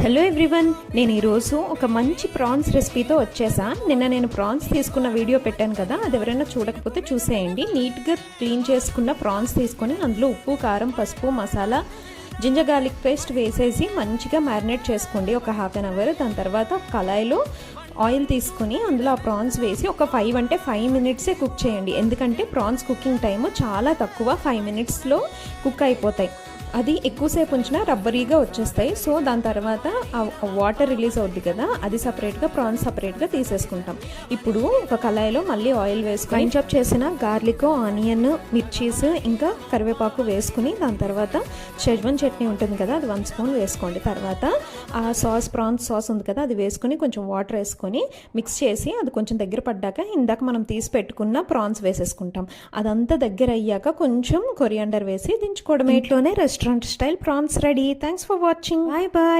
Hello everyone, నేను ఈరోజు ఒక మంచి ప్రాన్స్ రెసిపీతో వచ్చేసా. నిన్న నేను ప్రాన్స్ తీసుకున్న వీడియో పెట్టాను కదా, అది ఎవరైనా చూడకపోతే చూసేయండి. నీట్గా క్లీన్ చేసుకున్న ప్రాన్స్ తీసుకొని అందులో ఉప్పు, కారం, పసుపు, మసాలా, జింజర్ గార్లిక్ పేస్ట్ వేసేసి మంచిగా మ్యారినేట్ చేసుకోండి ఒక హాఫ్ అన్ అవర్. దాని తర్వాత కళాయిలో ఆయిల్ తీసుకొని అందులో ఆ ప్రాన్స్ వేసి ఒక 5 మినిట్సే కుక్ చేయండి. ఎందుకంటే ప్రాన్స్ కుకింగ్ టైము చాలా తక్కువ, 5 మినిట్స్లో కుక్ అయిపోతాయి. అది ఎక్కువసేపు ఉంచినా రబ్బరీగా వచ్చేస్తాయి. సో దాని తర్వాత ఆ వాటర్ రిలీజ్ అవుద్ది కదా, అది సపరేట్గా, ప్రాన్స్ సపరేట్గా తీసేసుకుంటాం. ఇప్పుడు ఒక కళాయిలో మళ్ళీ ఆయిల్ వేసుకొని చాప్ చేసిన గార్లిక్, ఆనియన్, మిర్చీస్, ఇంకా కరివేపాకు వేసుకుని దాని తర్వాత షెజ్వాన్ చట్నీ ఉంటుంది కదా, అది 1 స్పూన్ వేసుకోండి. తర్వాత ఆ సాస్, ప్రాన్స్ సాస్ ఉంది కదా, అది వేసుకొని కొంచెం వాటర్ వేసుకొని మిక్స్ చేసి అది కొంచెం దగ్గర పడ్డాక ఇందాక మనం తీసి పెట్టుకున్న ప్రాన్స్ వేసేసుకుంటాం. అదంతా దగ్గర అయ్యాక కొంచెం కొరియాండర్ వేసి దించుకోవడం. ఇట్లోనే restaurant style prawns ready. Thanks for watching. Bye bye.